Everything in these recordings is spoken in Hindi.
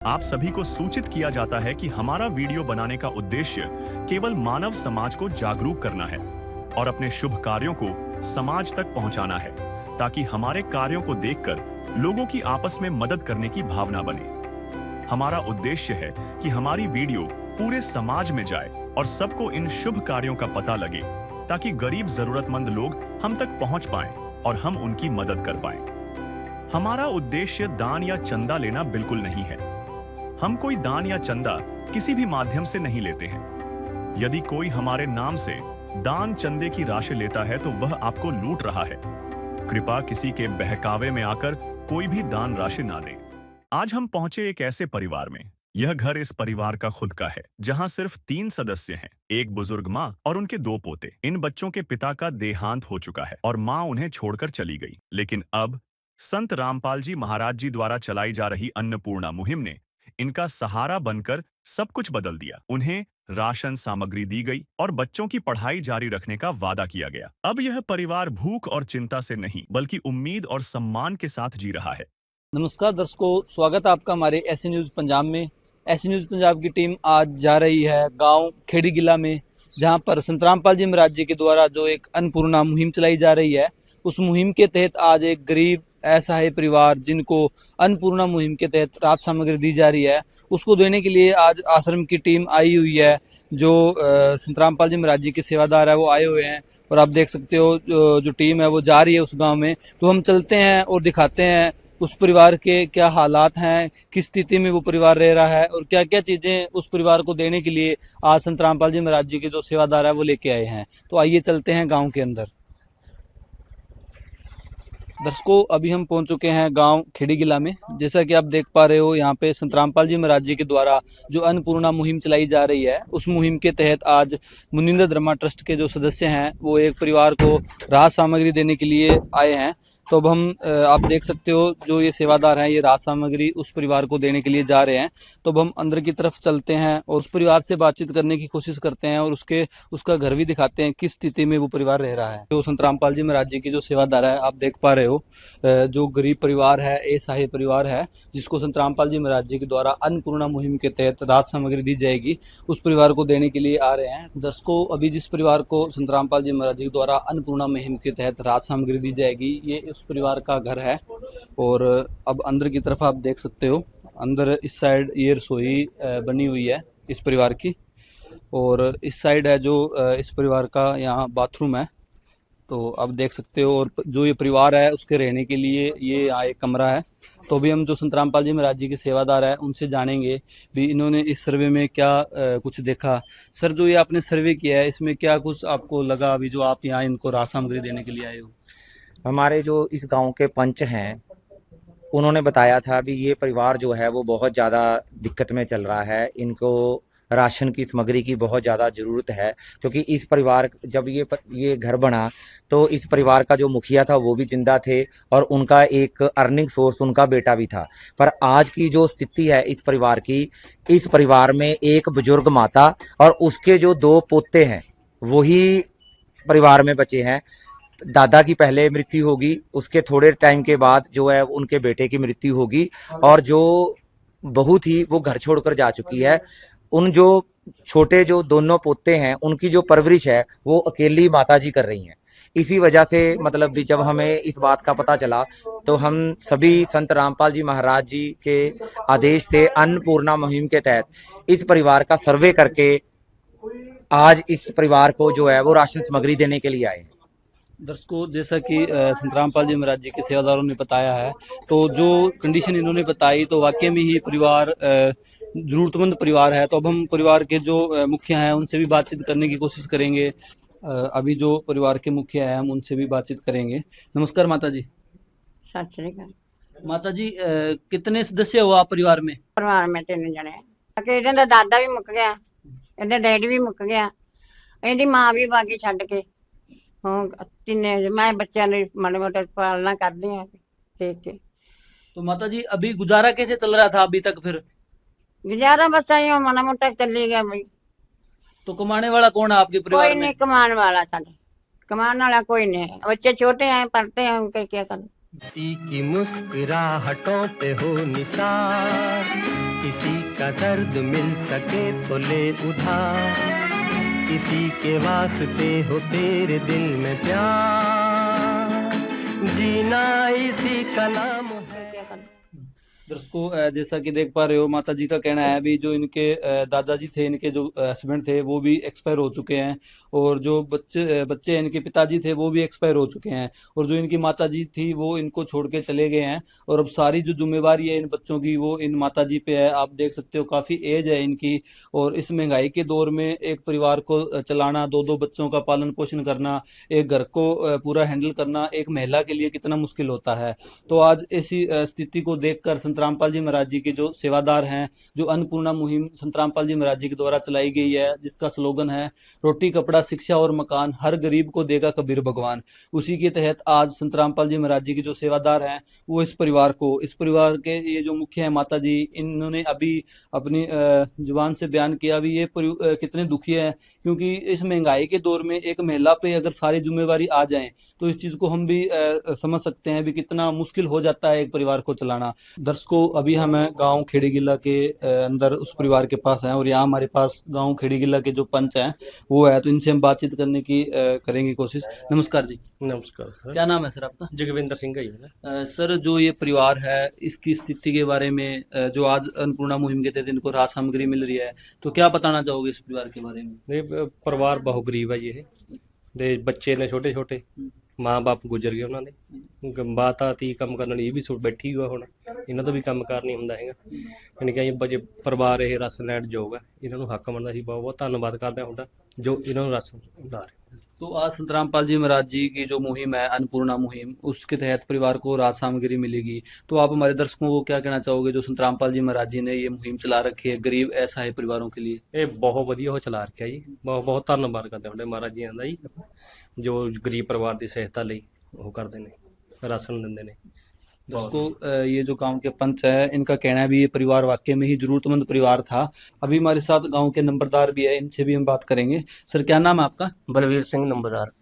आप सभी को सूचित किया जाता है कि हमारा वीडियो बनाने का उद्देश्य केवल मानव समाज को जागरूक करना है और अपने शुभ कार्यों को समाज तक पहुंचाना है, ताकि हमारे कार्यों को देखकर लोगों की आपस में मदद करने की भावना बने। हमारा उद्देश्य है कि हमारी वीडियो पूरे समाज में जाए और सबको इन शुभ कार्यों का पता लगे, ताकि गरीब जरूरतमंद लोग हम तक पहुंच पाएं और हम उनकी मदद कर पाएं। हमारा उद्देश्य दान या चंदा लेना बिल्कुल नहीं है। हम कोई दान या चंदा किसी भी माध्यम से नहीं लेते हैं। यदि कोई हमारे नाम से दान चंदे की राशि लेता है तो वह आपको लूट रहा है। कृपया किसी के बहकावे में आकर कोई भी दान राशि ना दें। आज हम पहुंचे एक ऐसे परिवार में। यह घर इस परिवार का खुद का है, जहां सिर्फ 3 सदस्य हैं, एक बुजुर्ग माँ और उनके 2 पोते। इन बच्चों के पिता का देहांत हो चुका है और माँ उन्हें छोड़कर चली गई। लेकिन अब संत रामपाल जी महाराज जी द्वारा चलाई जा रही अन्नपूर्णा मुहिम ने इनका सहारा बनकर सब कुछ बदल दिया। उन्हें राशन सामग्री दी गई और बच्चों की पढ़ाई जारी रखने का वादा किया गया। अब यह परिवार भूख और चिंता से नहीं, बल्कि उम्मीद और सम्मान के साथ जी रहा है। नमस्कार दर्शकों, स्वागत है आपका हमारे ऐसे न्यूज़ पंजाब में। ऐसे न्यूज़ पंजाब की टीम आज जा रही है गांव खेड़ी गिला में, जहां पर संत रामपाल जी महाराज जी के द्वारा जो एक अन्नपूर्णा मुहिम चलाई जा रही है, उस मुहिम के तहत आज एक गरीब असहाय परिवार जिनको अन्नपूर्णा मुहिम के तहत राहत सामग्री दी जा रही है, उसको देने के लिए आज आश्रम की टीम आई हुई है। जो संत रामपाल जी महाराज जी के सेवादार है वो आए हुए हैं और आप देख सकते हो जो टीम है वो जा रही है उस गाँव में। तो हम चलते हैं और दिखाते हैं उस परिवार के क्या हालात हैं, किस स्थिति में वो परिवार रह रहा है और क्या क्या चीज़ें उस परिवार को देने के लिए आज संत रामपाल जी महाराज जी के जो सेवादार है वो लेके आए हैं। तो आइए चलते हैं गांव के अंदर। दर्शकों, अभी हम पहुंच चुके हैं गांव खेड़ी गिला में। जैसा कि आप देख पा रहे हो, यहाँ पे संत रामपाल जी महाराज जी के द्वारा जो अन्नपूर्णा मुहिम चलाई जा रही है, उस मुहिम के तहत आज मुनिंदर धर्मा ट्रस्ट के जो सदस्य हैं वो एक परिवार को राहत सामग्री देने के लिए आए हैं। तो अब हम आप देख सकते हो जो ये सेवादार हैं ये राहत सामग्री उस परिवार को देने के लिए जा रहे हैं। तो अब हम अंदर की तरफ चलते हैं और उस परिवार से बातचीत करने की कोशिश करते हैं और उसका घर भी दिखाते हैं किस स्थिति में वो परिवार रह रहा है। जो संत रामपाल जी महाराज जी के जो सेवादार है, आप देख पा रहे हो, जो गरीब परिवार है, असहाय परिवार है, जिसको संत रामपाल जी महाराज जी के द्वारा अन्नपूर्णा मुहिम के तहत राहत सामग्री दी जाएगी, उस परिवार को देने के लिए आ रहे हैं। दर्शकों, अभी जिस परिवार को संत रामपाल जी महाराज जी के द्वारा अन्नपूर्णा मुहिम के तहत राहत सामग्री दी जाएगी, ये उस परिवार का घर है। और अब अंदर की तरफ आप देख सकते हो, अंदर इस साइड ये रसोई बनी हुई है इस परिवार की, और इस साइड है जो इस परिवार का यहाँ बाथरूम है। तो आप देख सकते हो, और जो ये परिवार है उसके रहने के लिए ये यहाँ एक कमरा है। तो अभी हम जो संत रामपाल जी महाराज जी के सेवादार है उनसे जानेंगे भी इन्होंने इस सर्वे में क्या कुछ देखा। सर, जो ये आपने सर्वे किया है इसमें क्या कुछ आपको लगा अभी जो आप यहाँ इनको राहत सामग्री देने के लिए आए हो? हमारे जो इस गांव के पंच हैं उन्होंने बताया था भी ये परिवार जो है वो बहुत ज़्यादा दिक्कत में चल रहा है, इनको राशन की सामग्री की बहुत ज़्यादा ज़रूरत है। क्योंकि इस परिवार जब ये घर बना तो इस परिवार का जो मुखिया था वो भी जिंदा थे और उनका एक अर्निंग सोर्स उनका बेटा भी था। पर आज की जो स्थिति है इस परिवार की, इस परिवार में एक बुजुर्ग माता और उसके जो 2 पोते हैं वही परिवार में बचे हैं। दादा की पहले मृत्यु होगी, उसके थोड़े टाइम के बाद जो है उनके बेटे की मृत्यु होगी, और जो बहू थी वो घर छोड़कर जा चुकी है। उन जो छोटे जो दोनों पोते हैं उनकी जो परवरिश है वो अकेली माता जी कर रही हैं। इसी वजह से मतलब भी जब हमें इस बात का पता चला तो हम सभी संत रामपाल जी महाराज जी के आदेश से अन्नपूर्णा मुहिम के तहत इस परिवार का सर्वे करके आज इस परिवार को जो है वो राशन सामग्री देने के लिए आए हैं। दर्शकों, जैसा कि संत रामपाल जी महाराज जी के सेवादारों ने बताया है, तो जो कंडीशन इन्होंने बताई तो वाकई में ही परिवार ज़रूरतमंद परिवार है। तो अब हम परिवार के जो मुखिया हैं उनसे भी बातचीत करने की कोशिश करेंगे। अभी जो परिवार के मुखिया हैं हम उनसे भी बातचीत करेंगे। नमस्कार माता जी। सत श्री अकाल। माता जी, कितने सदस्य हो आप परिवार में? परिवार में 3 जने कि ਇਹਨਾਂ ਦਾ ਦਾਦਾ ਵੀ ਮੁੱਕ ਗਿਆ, ਇਹਦਾ ਡੈਡੀ ਵੀ ਮੁੱਕ ਗਿਆ, ਇਹਦੀ ਮਾਂ ਵੀ ਬਾਗੀ ਛੱਡ ਕੇ ਹੁਣ ਤਿੰਨੇ मैं बच्चों ने माड़े मोटे पालना करदी हां देख के। तो माता जी, अभी गुजारा कैसे चल रहा था अभी तक? फिर गुजारा बस आई माड़ा मोटा चली गया भाई। तो कमाने वाला कौन है आपके परिवार कोई में? नहीं कमाने वाला, साडे कमाने वाला कोई नहीं है। बच्चे छोटे हैं, पढ़ते हैं, उनके क्या करना। किसी की मुस्कुराहटों पे हो निसार, किसी का दर्द मिल सके तो ले उधार, किसी के वास्ते हो तेरे दिल में प्यार, जीना इसी का नाम है। दर्शकों, जैसा कि देख पा रहे हो, माता जी का कहना है भी जो इनके दादाजी थे, इनके जो हस्बैंड थे वो भी एक्सपायर हो चुके हैं, और जो बच्चे इनके पिताजी थे वो भी एक्सपायर हो चुके हैं, और जो इनकी माता जी थी वो इनको छोड़ के चले गए हैं, और अब सारी जो जिम्मेवारी है इन बच्चों की वो इन माता जी पे है। आप देख सकते हो काफ़ी एज है इनकी, और इस महंगाई के दौर में एक परिवार को चलाना, दो दो बच्चों का पालन पोषण करना, एक घर को पूरा हैंडल करना एक महिला के लिए कितना मुश्किल होता है। तो आज ऐसी स्थिति को देखकर संत रामपाल जी महाराज जी के जो सेवादार हैं, जो अन्नपूर्णा मुहिम संत रामपाल जी महाराज जी के द्वारा चलाई गई है, जिसका स्लोगन है रोटी कपड़ा शिक्षा और मकान, हर गरीब को देगा कबीर भगवान, उसी के तहत आज संत रामपाल जी महाराज जी के जो सेवादार हैं वो इस परिवार के ये जो मुखिया है माता जी, इन्होंने अभी अपनी जुबान से बयान किया भी ये कितने दुखी है, क्योंकि इस महंगाई के दौर में एक महिला पे अगर सारी जिम्मेवारी आ जाए तो इस चीज़ को हम भी समझ सकते हैं भी कितना मुश्किल हो जाता है एक परिवार को चलाना। दर्शकों, अभी हम गांव खेड़ीगिला के अंदर उस परिवार के पास हैं, और यहाँ हमारे पास गांव खेड़ीगिला के जो पंच हैं वो है, तो इनसे हम बातचीत करने की करेंगे कोशिश। नमस्कार जी। नमस्कार सर। क्या नाम है सर आपका? जगविंदर सिंह है जी। सर, जो ये परिवार है इसकी स्थिति के बारे में, जो आज अन्नपूर्णा मुहिम के तहत इनको राहत सामग्री मिल रही है, तो क्या बताना चाहोगे इस परिवार के बारे में? नहीं, परिवार बहुत गरीब है जी। ਦੇ ਬੱਚੇ ਨੇ ਛੋਟੇ ਛੋਟੇ, ਮਾਂ-ਬਾਪ ਗੁਜ਼ਰ ਗਏ ਉਹਨਾਂ ਦੇ, ਮਾਤਾ ਤੀ ਕੰਮ ਕਰਨ ਲਈ ਇਹ ਵੀ ਬੈਠੀ ਹੋਆ, ਹੁਣ ਇਹਨਾਂ ਤੋਂ ਵੀ ਕੰਮ ਕਾਰ ਨਹੀਂ ਹੁੰਦਾ ਹੈਗਾ। ਯਾਨੀ ਕਿ ਬਜੇ ਪਰਿਵਾਰ ਇਹ ਰਾਸ਼ਨ ਲੈਣ ਯੋਗ ਹੈ, ਇਹਨਾਂ ਨੂੰ ਹੱਕ ਬਣਦਾ ਸੀ। ਬਹੁਤ ਬਹੁਤ ਧੰਨਵਾਦ ਕਰਦੇ ਹਾਂ ਤੁਹਾਡਾ ਜੋ ਇਹਨਾਂ ਨੂੰ ਰਾਸ਼ਨ ਲਾ ਰਹੇ। तो आज संत रामपाल जी महाराज जी की जो मुहिम है अन्नपूर्णा मुहिम, उसके तहत परिवार को राहत सामग्री मिलेगी, तो आप हमारे दर्शकों को क्या कहना चाहोगे जो संत रामपाल जी महाराज जी ने ये मुहिम चला रखी है गरीब असहाय परिवारों के लिए? ਇਹ ਬਹੁਤ ਵਧੀਆ ਉਹ ਚਲਾ ਰੱਖਿਆ ਜੀ। ਬਹੁਤ ਬਹੁਤ ਧੰਨਵਾਦ ਕਰਦੇ ਹਾਂ ਤੁਹਾਡੇ ਮਹਾਰਾਜ ਜੀ ਦਾ ਜੀ, ਜੋ ਗਰੀਬ ਪਰਿਵਾਰ ਦੀ ਸਹਾਇਤਾ ਲਈ ਉਹ ਕਰਦੇ ਨੇ, ਰਾਸ਼ਨ ਦਿੰਦੇ ਨੇ। दोस्तों, ये जो गांव के पंच है इनका कहना है भी ये परिवार वाकई में ही जरूरतमंद परिवार था। अभी हमारे साथ गांव के नंबरदार भी है, इनसे भी हम बात करेंगे। सर, क्या नाम है आपका? बलवीर सिंह नंबरदार।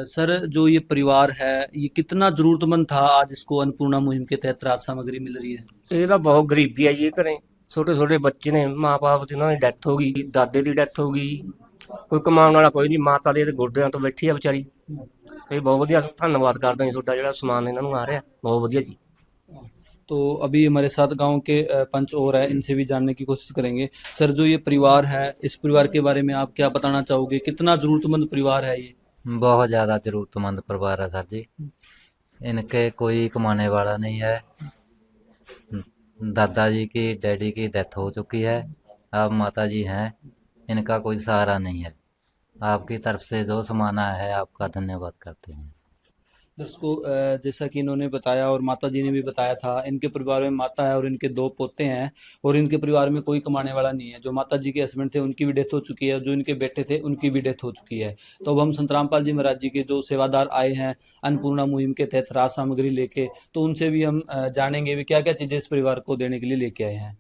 सर, जो ये परिवार है ये कितना जरूरतमंद था, आज इसको अन्नपूर्णा मुहिम के तहत राहत सामग्री मिल रही है? ਇਹ ਤਾਂ ਬਹੁਤ ਗਰੀਬੀ ਹੈ ਜੀ। ਘਰੇ ਛੋਟੇ ਛੋਟੇ ਬੱਚੇ ਨੇ, ਮਾਂ-ਬਾਪ ਦੀ ਉਹਨਾਂ ਦੀ ਡੈਥ ਹੋ ਗਈ, ਦਾਦੇ ਦੀ ਡੈਥ ਹੋ ਗਈ, ਕੋਈ ਕਮਾਉਣ ਵਾਲਾ ਕੋਈ ਨਹੀਂ, ਮਾਤਾ ਦੇ ਗੋਡਿਆਂ ਤੋਂ ਬੈਠੀ ਆ ਵਿਚਾਰੀ। ਇਹ ਬਹੁਤ ਵਧੀਆ, ਧੰਨਵਾਦ ਕਰਦੇ ਹਾਂ ਤੁਹਾਡਾ ਜਿਹੜਾ ਸਮਾਨ ਇਹਨਾਂ ਨੂੰ ਆ ਰਿਹਾ, ਬਹੁਤ ਵਧੀਆ जी। तो अभी हमारे साथ गांव के पंच और है, इनसे भी जानने की कोशिश करेंगे। सर, जो ये परिवार है इस परिवार के बारे में आप क्या बताना चाहोगे, कितना जरूरतमंद परिवार है ये? बहुत ज़्यादा ज़रूरतमंद परिवार है सर जी। इनके कोई कमाने वाला नहीं है, दादाजी की डैडी की डेथ हो चुकी है, अब माता जी हैं, इनका कोई सहारा नहीं है। आपकी तरफ से जो समाना है आपका धन्यवाद करते हैं। दर्शकों, जैसा कि इन्होंने बताया और माता जी ने भी बताया था, इनके परिवार में माता है और इनके दो पोते हैं, और इनके परिवार में कोई कमाने वाला नहीं है। जो माता जी के हस्बैंड थे उनकी भी डेथ हो चुकी है, जो इनके बेटे थे उनकी भी डेथ हो चुकी है। तो अब हम संत रामपाल जी महाराज जी के जो सेवादार आए हैं अन्नपूर्णा मुहिम के तहत राहत सामग्री लेके, तो उनसे भी हम जानेंगे भी क्या क्या चीज़ें इस परिवार को देने के लिए लेके आए हैं।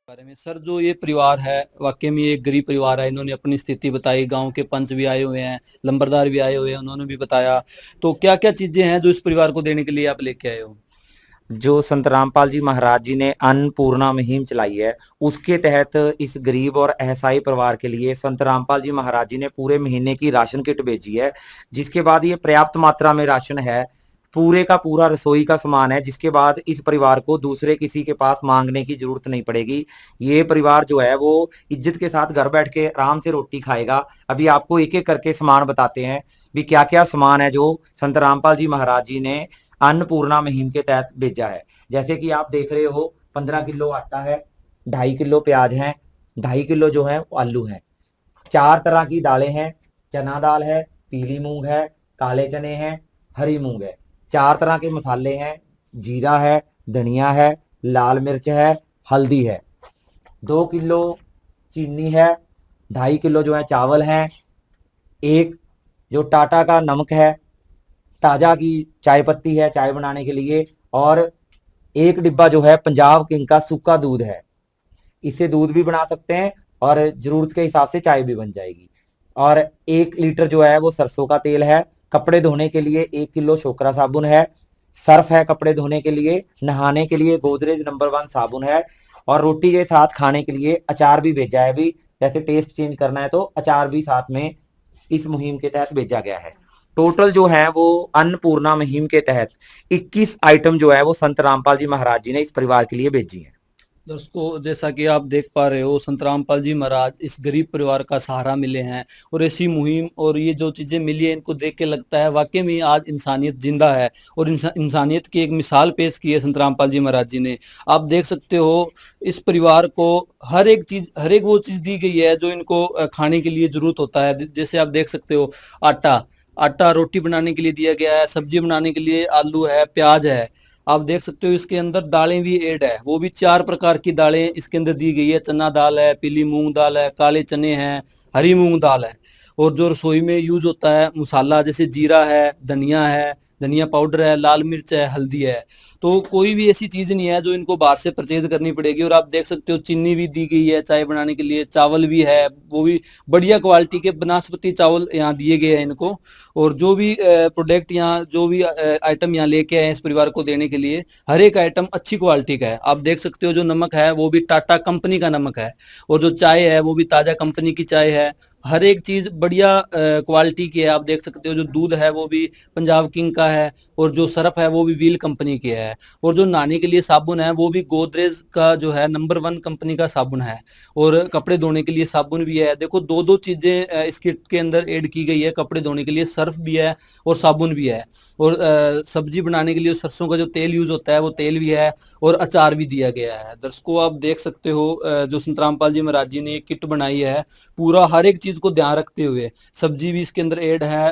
बारे में सर, जो ये परिवार है वाकई में ये एक गरीब परिवार है, इन्होंने अपनी स्थिति बताई, गांव के पंच भी आए हुए हैं, लंबरदार भी आए हुए हैं, उन्होंने भी बताया। तो क्या क्या चीजें हैं जो इस परिवार को देने के लिए आप लेके आए हो? जो संत रामपाल जी महाराज जी ने अन्नपूर्णा मुहिम चलाई है उसके तहत इस गरीब और असहाय परिवार के लिए संत रामपाल जी महाराज जी ने पूरे महीने की राशन किट भेजी है, जिसके बाद ये पर्याप्त मात्रा में राशन है। पूरे का पूरा रसोई का सामान है, जिसके बाद इस परिवार को दूसरे किसी के पास मांगने की जरूरत नहीं पड़ेगी। ये परिवार जो है वो इज्जत के साथ घर बैठ के आराम से रोटी खाएगा। अभी आपको एक एक करके सामान बताते हैं भी क्या क्या सामान है जो संत रामपाल जी महाराज जी ने अन्नपूर्णा मुहिम के तहत भेजा है। जैसे कि आप देख रहे हो 15 किलो आटा है, 2.5 किलो प्याज है, 2.5 किलो जो है आलू है, 4 तरह की दालें हैं, चना दाल है, पीली मूंग है, काले चने हैं, हरी मूंग है, 4 तरह के मसाले हैं, जीरा है, धनिया है, लाल मिर्च है, हल्दी है, 2 किलो चीनी है, 2.5 किलो जो है चावल है, एक जो टाटा का नमक है, ताजा की चाय पत्ती है चाय बनाने के लिए, और एक डिब्बा जो है पंजाब किंग का सूखा दूध है। इससे दूध भी बना सकते हैं और जरूरत के हिसाब से चाय भी बन जाएगी। और 1 लीटर जो है वो सरसों का तेल है। कपड़े धोने के लिए 1 किलो शोकरा साबुन है, सर्फ है कपड़े धोने के लिए, नहाने के लिए गोदरेज नंबर 1 साबुन है, और रोटी के साथ खाने के लिए अचार भी भेजा है। भी जैसे टेस्ट चेंज करना है तो अचार भी साथ में इस मुहिम के तहत भेजा गया है। टोटल जो है वो अन्नपूर्णा मुहिम के तहत 21 आइटम जो है वो संत रामपाल जी महाराज जी ने इस परिवार के लिए भेजी है। दर्शकों, जैसा कि आप देख पा रहे हो, संत रामपाल जी महाराज इस गरीब परिवार का सहारा मिले हैं, और ऐसी मुहिम और ये जो चीज़ें मिली है इनको देख के लगता है वाकई में आज इंसानियत जिंदा है, और इंसानियत की एक मिसाल पेश की है संत रामपाल जी महाराज जी ने। आप देख सकते हो इस परिवार को हर एक चीज़, हर एक वो चीज़ दी गई है जो इनको खाने के लिए ज़रूरत होता है। जैसे आप देख सकते हो आटा रोटी बनाने के लिए दिया गया है, सब्जी बनाने के लिए आलू है, प्याज है। आप देख सकते हो इसके अंदर दालें भी ऐड है, वो भी 4 प्रकार की दालें इसके अंदर दी गई है। चना दाल है, पीली मूंग दाल है, काले चने हैं, हरी मूंग दाल है। और जो रसोई में यूज होता है मसाला, जैसे जीरा है, धनिया पाउडर है, लाल मिर्च है, हल्दी है। तो कोई भी ऐसी चीज नहीं है जो इनको बाहर से परचेज करनी पड़ेगी। और आप देख सकते हो चीनी भी दी गई है चाय बनाने के लिए, चावल भी है, वो भी बढ़िया क्वालिटी के बनास्पति चावल यहाँ दिए गए हैं इनको। और जो भी प्रोडक्ट यहाँ, जो भी आइटम यहाँ लेके आए हैं इस परिवार को देने के लिए, हर एक आइटम अच्छी क्वालिटी का है। आप देख सकते हो जो नमक है वो भी टाटा कंपनी का नमक है, और जो चाय है वो भी ताजा कंपनी की चाय है। हर एक चीज बढ़िया क्वालिटी की है। आप देख सकते हो जो दूध है वो भी पंजाब किंग का है, और जो सर्फ है वो भी व्हील कंपनी की है, और जो नहाने के लिए साबुन है वो भी गोदरेज का जो है नंबर 1 कंपनी का साबुन है, और कपड़े धोने के लिए साबुन भी है। देखो 2-2 चीजें इस किट के अंदर ऐड की गई है, कपड़े धोने के लिए सर्फ भी है और साबुन भी है, और सब्जी बनाने के लिए सरसों का जो तेल यूज होता है वो तेल भी है, और अचार भी दिया गया है। दर्शकों, आप देख सकते हो जो संत रामपाल जी महाराज जी ने एक किट बनाई है, पूरा हर एक चीज को ध्यान रखते हुए। सब्जी भी इसके अंदर ऐड है,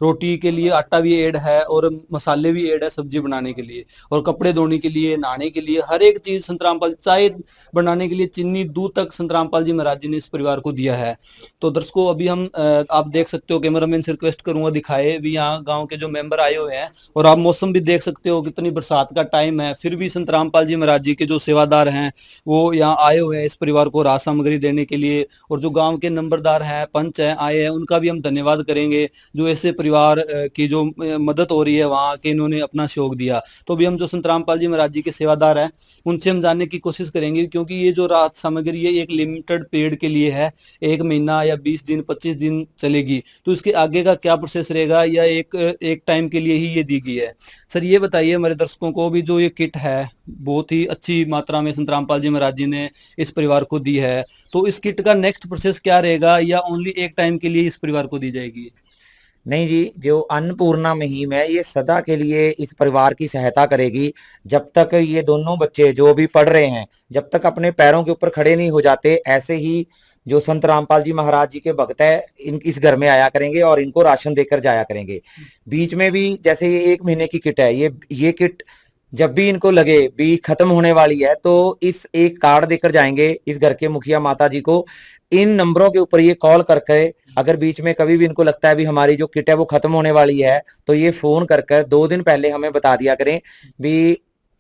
रोटी के लिए आटा भी ऐड है, और मसाले भी ऐड है सब्जी बनाने के लिए, और कपड़े धोने के लिए, नहाने के लिए, हर एक चीज संत रामपाल, चाय बनाने के लिए चीनी दूध तक संत रामपाल जी महाराज जी ने इस परिवार को दिया है। तो दर्शकों, अभी हम आप देख सकते हो, कैमरामैन से रिक्वेस्ट करूंगा दिखाए भी यहाँ गाँव के जो मेंबर आए हुए हैं, और आप मौसम भी देख सकते हो कितनी बरसात का टाइम है, फिर भी संत रामपाल जी महाराज जी के जो सेवादार हैं वो यहाँ आए हुए हैं इस परिवार को राहत सामग्री देने के लिए। और जो गांव के नंबरदार हैं, पंच हैं, आए हैं, उनका भी हम धन्यवाद करेंगे जो ऐसे परिवार की जो मदद हो रही है वहाँ के, इन्होंने अपना सहयोग दिया। तो भी हम जो संत रामपाल जी महाराज जी के सेवादार हैं उनसे हम जानने की कोशिश करेंगे, क्योंकि ये जो राहत सामग्री है एक लिमिटेड पीरियड के लिए है, 1 महीना या 20 दिन 25 दिन चलेगी। तो इसके आगे का क्या प्रोसेस रहेगा, या एक टाइम के लिए ही ये दी गई है? सर ये बताइए हमारे दर्शकों को भी, जो ये किट है बहुत ही अच्छी मात्रा में संत रामपाल जी महाराज जी ने इस परिवार को दी है, तो इस किट का नेक्स्ट प्रोसेस क्या रहेगा, या ओनली एक टाइम के लिए इस परिवार को दी जाएगी? नहीं जी, जो अन्नपूर्णा मुहिम है ये सदा के लिए इस परिवार की सहायता करेगी। जब तक ये दोनों बच्चे जो भी पढ़ रहे हैं, जब तक अपने पैरों के ऊपर खड़े नहीं हो जाते, ऐसे ही जो संत रामपाल जी महाराज जी के भक्त है इस घर में आया करेंगे और इनको राशन देकर जाया करेंगे। बीच में भी जैसे ये 1 महीने की किट है, ये किट जब भी इनको लगे भी खत्म होने वाली है तो इस एक कार्ड देकर जाएंगे इस घर के मुखिया माता जी को। इन नंबरों के ऊपर ये कॉल करके, अगर बीच में कभी भी इनको लगता है भी हमारी जो किट है वो खत्म होने वाली है, तो ये फोन कर 2 दिन पहले हमें बता दिया करें भी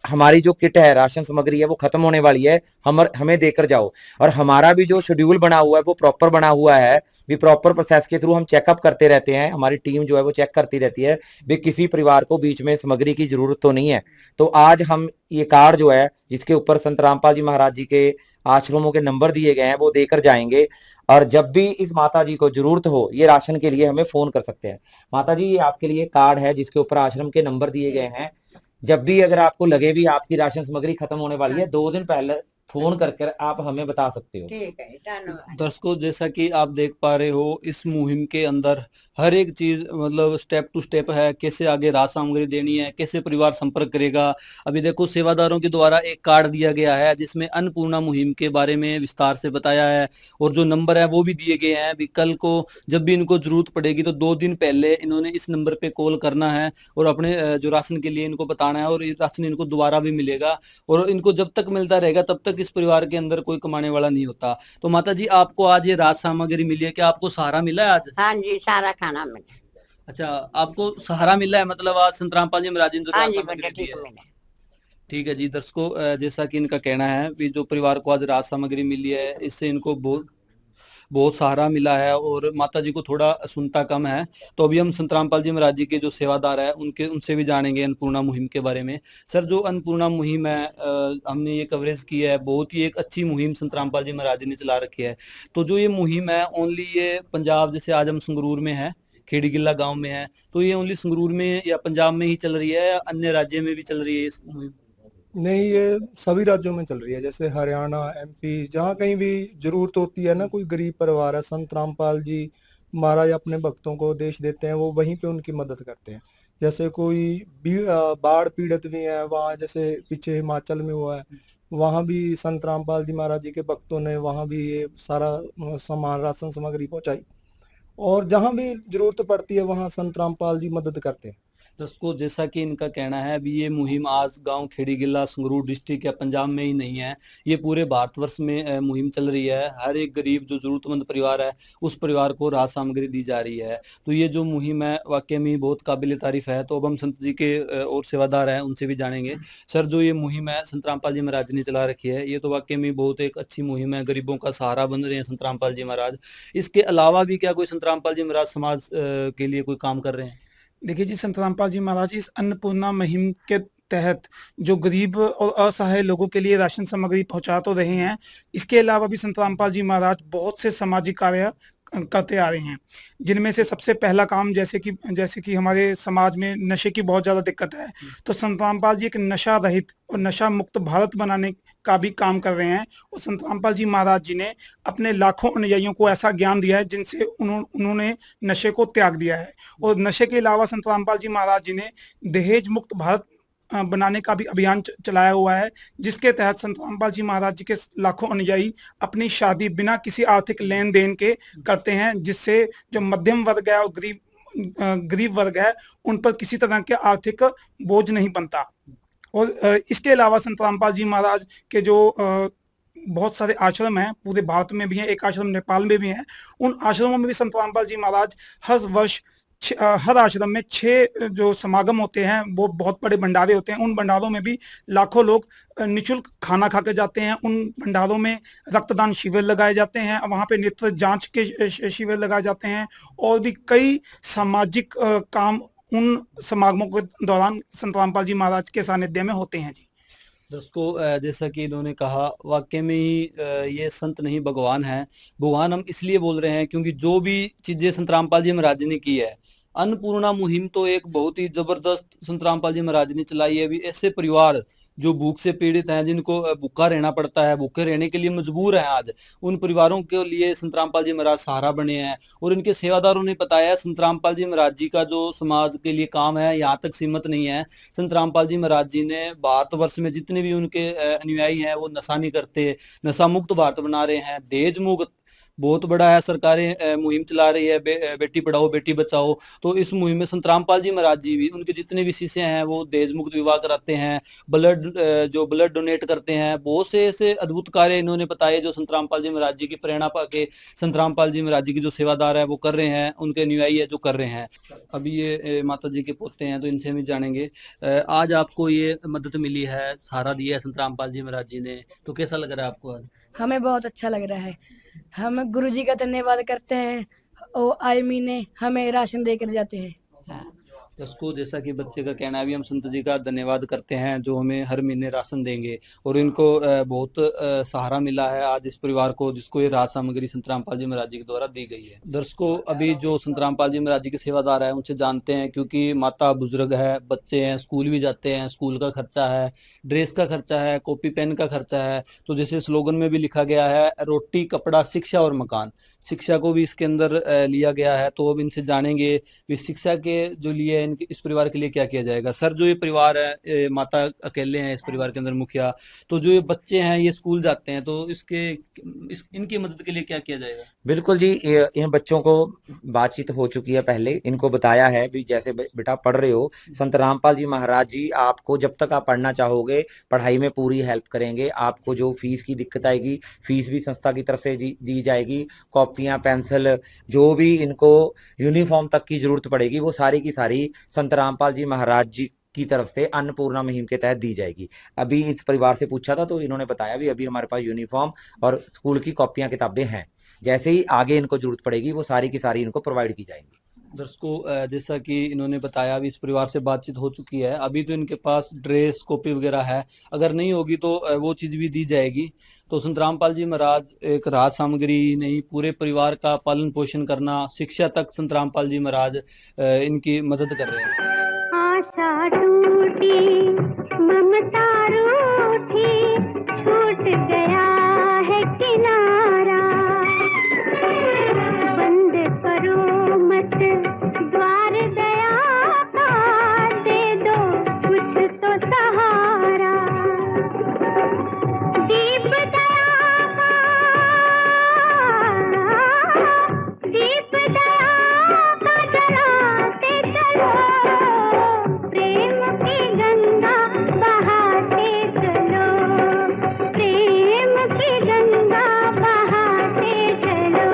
हमारी जो किट है, राशन सामग्री है, वो खत्म होने वाली है, हमें देकर जाओ। और हमारा भी जो शेड्यूल बना हुआ है वो प्रॉपर बना हुआ है, भी प्रॉपर प्रोसेस के थ्रू हम चेकअप करते रहते हैं, हमारी टीम जो है वो चेक करती रहती है भी किसी परिवार को बीच में सामग्री की जरूरत तो नहीं है। तो आज हम ये कार्ड जो है जिसके ऊपर संत रामपाल जी महाराज जी के आश्रमों के नंबर दिए गए हैं वो देकर जाएंगे, और जब भी इस माता जी को जरूरत हो ये राशन के लिए हमें फोन कर सकते हैं। माता जी, ये आपके लिए कार्ड है जिसके ऊपर आश्रम के नंबर दिए गए हैं। जब भी अगर आपको लगे भी आपकी राशन सामग्री खत्म होने वाली है, 2 दिन पहले फोन करके आप हमें बता सकते हो। ठीक है, धन्यवाद। दर्शकों, जैसा कि आप देख पा रहे हो, इस मुहिम के अंदर हर एक चीज मतलब स्टेप टू स्टेप है, कैसे आगे राशन सामग्री देनी है, कैसे परिवार संपर्क करेगा। अभी देखो, सेवादारों के द्वारा एक कार्ड दिया गया है जिसमें अन्नपूर्णा मुहिम के बारे में विस्तार से बताया है, और जो नंबर है वो भी दिए गए हैं। अभी कल को जब भी इनको जरूरत पड़ेगी तो 2 दिन पहले इन्होंने इस नंबर पे कॉल करना है और अपने जो राशन के लिए इनको बताना है, और ये राशन इनको दोबारा भी मिलेगा, और इनको जब तक मिलता रहेगा तब तक इस परिवार के अंदर कोई कमाने वाला नहीं होता। तो माता जी, आपको आज ये राशन सामग्री मिली है, क्या आपको सहारा मिला है आज? हाँ जी, सारा खाना मिला। अच्छा, आपको सहारा मिला है, मतलब आज संत रामपाल जी महाराज जी ने जो हाँ राशन जी सामग्री बेटा, दी ठीक है। मिला। ठीक है जी। दर्शकों, जैसा कि इनका कहना है कि जो परिवार को आज राशन सामग्री मिली है, इससे इनको बहुत बहुत सहारा मिला है, और माता जी को थोड़ा सुनता कम है। तो अभी हम संत रामपाल जी महाराज जी के जो सेवादार है उनसे भी जानेंगे अन्नपूर्णा मुहिम के बारे में। सर, जो अन्नपूर्णा मुहिम है, हमने ये कवरेज की है, बहुत ही एक अच्छी मुहिम संत रामपाल जी महाराज जी ने चला रखी है। तो जो ये मुहिम है, ओनली ये पंजाब, जैसे आज हम संगरूर में है, खेड़ी गिल्ला गांव में है, तो ये ओनली संगरूर में या पंजाब में ही चल रही है, या अन्य राज्य में भी चल रही है इस मुहिम? नहीं, ये सभी राज्यों में चल रही है, जैसे हरियाणा, एमपी, जहाँ कहीं भी जरूरत होती है ना, कोई गरीब परिवार है, संत रामपाल जी महाराज अपने भक्तों को देश देते हैं, वो वहीं पे उनकी मदद करते हैं। जैसे कोई भी बाढ़ पीड़ित भी है वहाँ, जैसे पीछे हिमाचल में हुआ है, वहाँ भी संत रामपाल जी महाराज जी के भक्तों ने वहाँ भी ये सारा सामान, राशन सामग्री पहुंचाई, और जहाँ भी जरूरत पड़ती है वहाँ संत रामपाल जी मदद करते हैं। दोस्तों, जैसा कि इनका कहना है, अभी ये मुहिम आज गांव खेड़ी गिल्ला संगरूर डिस्ट्रिक्ट या पंजाब में ही नहीं है, ये पूरे भारतवर्ष में मुहिम चल रही है। हर एक गरीब जो जरूरतमंद परिवार है, उस परिवार को राहत सामग्री दी जा रही है। तो ये जो मुहिम है वाकई में बहुत काबिल तारीफ है। तो अब हम संत जी के और सेवादार हैं उनसे भी जानेंगे। सर, जो ये मुहिम है संत रामपाल जी महाराज ने चला रखी है, ये तो वाकई में बहुत एक अच्छी मुहिम है, गरीबों का सहारा बन रहे हैं संत रामपाल जी महाराज। इसके अलावा भी क्या कोई संत रामपाल जी महाराज समाज के लिए कोई काम कर रहे हैं? देखिए जी, संत रामपाल जी महाराज इस अन्नपूर्णा मुहिम के तहत जो गरीब और असहाय लोगों के लिए राशन सामग्री पहुंचा तो रहे हैं, इसके अलावा भी संत रामपाल जी महाराज बहुत से सामाजिक कार्य करते आ रहे हैं, जिनमें से सबसे पहला काम, जैसे कि हमारे समाज में नशे की बहुत ज़्यादा दिक्कत है, तो संत रामपाल जी एक नशा रहित और नशा मुक्त भारत बनाने का भी काम कर रहे हैं। और संत रामपाल जी महाराज जी ने अपने लाखों अनुयायियों को ऐसा ज्ञान दिया है जिनसे उन्होंने नशे को त्याग दिया है। और नशे के अलावा संत रामपाल जी महाराज जी ने दहेज मुक्त भारत बनाने का भी अभियान चलाया हुआ है, जिसके तहत संत रामपाल जी महाराज जी के लाखों अनुयायी अपनी शादी बिना किसी आर्थिक लेन देन के करते हैं, जिससे जो मध्यम वर्ग है और गरीब वर्ग है उन पर किसी तरह के आर्थिक बोझ नहीं बनता। और इसके अलावा संत रामपाल जी महाराज के जो बहुत सारे आश्रम हैं, पूरे भारत में भी हैं, एक आश्रम नेपाल में भी है, उन आश्रमों में भी संत रामपाल जी महाराज हर वर्ष हर आश्रम में 6 जो समागम होते हैं, वो बहुत बड़े भंडारे होते हैं। उन भंडारों में भी लाखों लोग निःशुल्क खाना खा के जाते हैं। उन भंडारों में रक्तदान शिविर लगाए जाते हैं, वहाँ पे नेत्र जांच के शिविर लगाए जाते हैं, और भी कई सामाजिक काम उन समागमों के दौरान संत रामपाल जी महाराज के सानिध्य में होते हैं जी। दोस्तों, जैसा कि इन्होंने कहा, वाकई में ही ये संत नहीं भगवान है। भगवान हम इसलिए बोल रहे हैं क्योंकि जो भी चीजें संत रामपाल जी महाराज ने की है, अन्नपूर्णा मुहिम तो एक बहुत ही जबरदस्त संत रामपाल जी महाराज ने चलाई है। अभी ऐसे परिवार जो भूख से पीड़ित हैं, जिनको भूखा रहना पड़ता है, भूखे रहने के लिए मजबूर हैं, आज उन परिवारों के लिए संत रामपाल जी महाराज सहारा बने हैं। और इनके सेवादारों ने बताया, संत रामपाल जी महाराज जी का जो समाज के लिए काम है यहाँ तक सीमित नहीं है। संत रामपाल जी महाराज जी ने भारतवर्ष में जितने भी उनके अनुयायी हैं वो नशा नहीं करते, नशा मुक्त भारत बना रहे हैं, दहेज मुक्त बहुत बड़ा है, सरकारें मुहिम चला रही है बेटी पढ़ाओ बेटी बचाओ। तो इस मुहिम में संत रामपाल जी महाराज जी भी, उनके जितने भी शिष्य हैं वो दहेज मुक्त विवाह कराते हैं, ब्लड डोनेट करते हैं। बहुत से ऐसे अद्भुत कार्य इन्होंने बताए जो संत रामपाल जी महाराज जी की प्रेरणा पाके संत रामपाल जी महाराज जी की जो सेवादार है वो कर रहे हैं, उनके अनुयायी है जो कर रहे हैं। अभी ये माता जी के पोते हैं तो इनसे भी जानेंगे। आज आपको ये मदद मिली है, सहारा दिया है संत रामपाल जी महाराज जी ने, तो कैसा लग रहा है आपको आज? हमें बहुत अच्छा लग रहा है। हम गुरुजी का धन्यवाद करते हैं और आए महीने हमें राशन देकर जाते हैं। दर्शकों, जैसा कि बच्चे का कहना है, भी हम संत जी का धन्यवाद करते हैं जो हमें हर महीने राशन देंगे, और इनको बहुत सहारा मिला है आज इस परिवार को, जिसको ये राहत सामग्री संत रामपाल जी महाराज जी के द्वारा दी गई है। दर्शकों, अभी जो संत रामपाल जी महाराज जी के सेवादार है उनसे जानते हैं, क्योंकि माता बुजुर्ग है, बच्चे हैं, स्कूल भी जाते हैं, स्कूल का खर्चा है, ड्रेस का खर्चा है, कॉपी पेन का खर्चा है। तो जैसे स्लोगन में भी लिखा गया है, रोटी कपड़ा शिक्षा और मकान, शिक्षा को भी इसके अंदर लिया गया है। तो अब इनसे जानेंगे कि शिक्षा के जो लिए इनके इस परिवार के लिए क्या किया जाएगा। सर, जो ये परिवार है, माता अकेले हैं इस परिवार के अंदर मुखिया, तो जो ये बच्चे हैं ये स्कूल जाते हैं, तो इनकी मदद के लिए क्या किया जाएगा? बिल्कुल जी, इन बच्चों को बातचीत हो चुकी है पहले, इनको बताया है भी जैसे बेटा पढ़ रहे हो, संत रामपाल जी महाराज जी आपको जब तक आप पढ़ना चाहोगे पढ़ाई में पूरी हेल्प करेंगे। आपको जो फीस की दिक्कत आएगी, फीस भी संस्था की तरफ से दी जाएगी। कॉपियां, पेंसिल, जो भी इनको यूनिफॉर्म तक की जरूरत पड़ेगी वो सारी की सारी संत रामपाल जी महाराज जी की तरफ से अन्नपूर्णा मुहिम के तहत दी जाएगी। अभी इस परिवार से पूछा था तो इन्होंने बताया भी अभी हमारे पास यूनिफॉर्म और स्कूल की कॉपियां किताबें हैं, जैसे ही आगे इनको जरूरत पड़ेगी वो सारी की सारी इनको प्रोवाइड की जाएंगी। दर्शकों, जैसा कि इन्होंने बताया, अभी इस परिवार से बातचीत हो चुकी है। अभी तो इनके पास ड्रेस कॉपी वगैरह है, अगर नहीं होगी तो वो चीज़ भी दी जाएगी। तो संत रामपाल जी महाराज एक राहत सामग्री नहीं, पूरे परिवार का पालन पोषण करना, शिक्षा तक संत रामपाल जी महाराज इनकी मदद कर रहे हैं। आशा टूटी, ममता रूठी, छूट गया है किनारा, बंद करो मत द्वार दया का, दे दो कुछ तो सहारा, दीप दया का, दीप दया का जलाते चलो, प्रेम की गंगा बहाते चलो, प्रेम की गंगा बहाते चलो।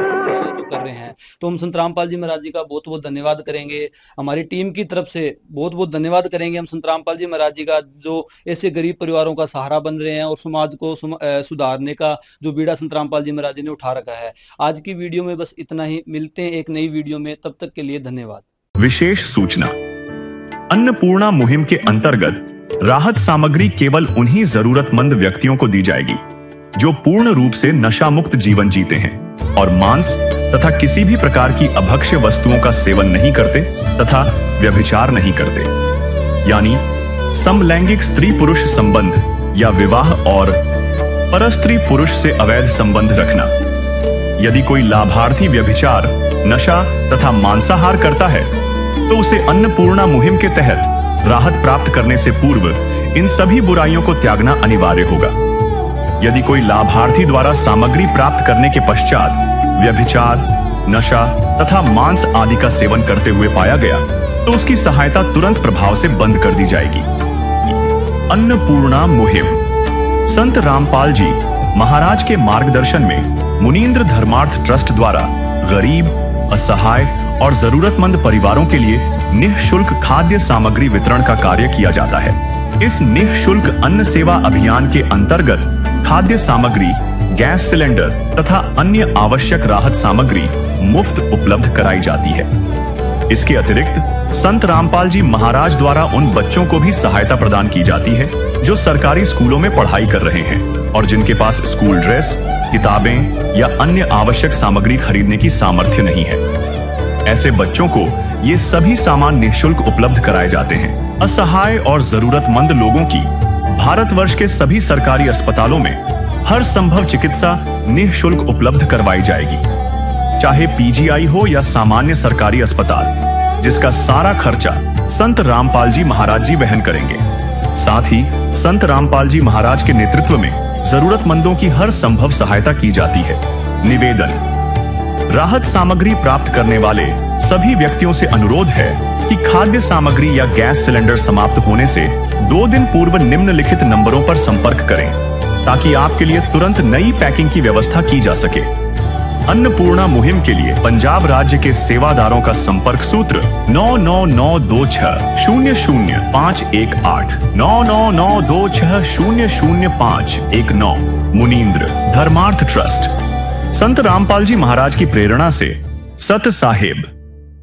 जो कर रहे हैं, तो हम संत रामपाल जी महाराज जी का बहुत बहुत धन्यवाद करेंगे। हमारी टीम की तरफ से बहुत बहुत धन्यवाद करेंगे हम संत रामपाल जी महाराज जी का, जो ऐसे गरीब परिवारों का सहारा बन रहे हैं और समाज को सुधारने का जो बीड़ा संत रामपाल जी महाराज जी ने उठा रखा है। आज की वीडियो में बस इतना ही, मिलते हैं एक नई वीडियो में, तब तक के लिए धन्यवाद। विशेष सूचना, अन्नपूर्णा मुहिम के अंतर्गत राहत सामग्री केवल उन्हीं जरूरतमंद व्यक्तियों को दी जाएगी जो पूर्ण रूप से नशा मुक्त जीवन जीते हैं और मांस तथा किसी भी प्रकार की अभक्ष्य वस्तुओं का सेवन नहीं करते तथा व्यभिचार नहीं करते, यानी समलैंगिक स्त्री पुरुष संबंध या विवाह और परस्त्री पुरुष से अवैध संबंध रखना। यदि कोई लाभार्थी व्यभिचार, नशा तथा मांसाहार करता है तो उसे अन्नपूर्णा मुहिम के तहत राहत प्राप्त करने से पूर्व इन सभी बुराइयों को त्यागना अनिवार्य होगा। यदि कोई लाभार्थी द्वारा सामग्री प्राप्त करने के पश्चात व्यभिचार, नशा तथा मांस आदि का सेवन करते हुए पाया गया तो उसकी सहायता तुरंत प्रभाव से बंद कर दी जाएगी। अन्नपूर्णा मुहिम संत रामपाल जी महाराज के मार्गदर्शन में मुनींद्र धर्मार्थ ट्रस्ट द्वारा गरीब, असहाय और जरूरतमंद परिवारों के लिए निःशुल्क खाद्य सामग्री वितरण का कार्य किया जाता है। इस निःशुल्क अन्न सेवा अभियान के अंतर्गत खाद्य सामग्री, गैस सिलेंडर तथा अन्य आवश्यक राहत सामग्री मुफ्त उपलब्ध कराई जाती है। इसके अतिरिक्त संत रामपाल जी महाराज द्वारा उन बच्चों को भी सहायता प्रदान की जाती है जो सरकारी स्कूलों में पढ़ाई कर रहे हैं और जिनके पास स्कूल ड्रेस, किताबें या अन्य आवश्यक सामग्री खरीदने की सामर्थ्य नहीं है। ऐसे बच्चों को ये सभी सामान निःशुल्क उपलब्ध कराए जाते हैं। असहाय और जरूरतमंद लोगों की भारतवर्ष के सभी सरकारी अस्पतालों में हर संभव चिकित्सा निःशुल्क उपलब्ध करवाई जाएगी, चाहे पीजीआई हो या सामान्य सरकारी अस्पताल, जिसका सारा खर्चा संत रामपाल जी महाराज जी वहन करेंगे। साथ ही संत रामपाल जी महाराज के नेतृत्व में जरूरतमंदों की हर संभव सहायता की जाती है। निवेदन, राहत सामग्री प्राप्त करने वाले सभी व्यक्तियों से अनुरोध है कि खाद्य सामग्री या गैस सिलेंडर समाप्त होने से 2 दिन पूर्व निम्नलिखित नंबरों पर संपर्क करें ताकि आपके लिए तुरंत नई पैकिंग की व्यवस्था की जा सके। अन्नपूर्णा मुहिम के लिए पंजाब राज्य के सेवादारों का संपर्क सूत्र 9992600518 9992600519। मुनींद्र धर्मार्थ ट्रस्ट। संत रामपाल जी महाराज की प्रेरणा से सत साहेब।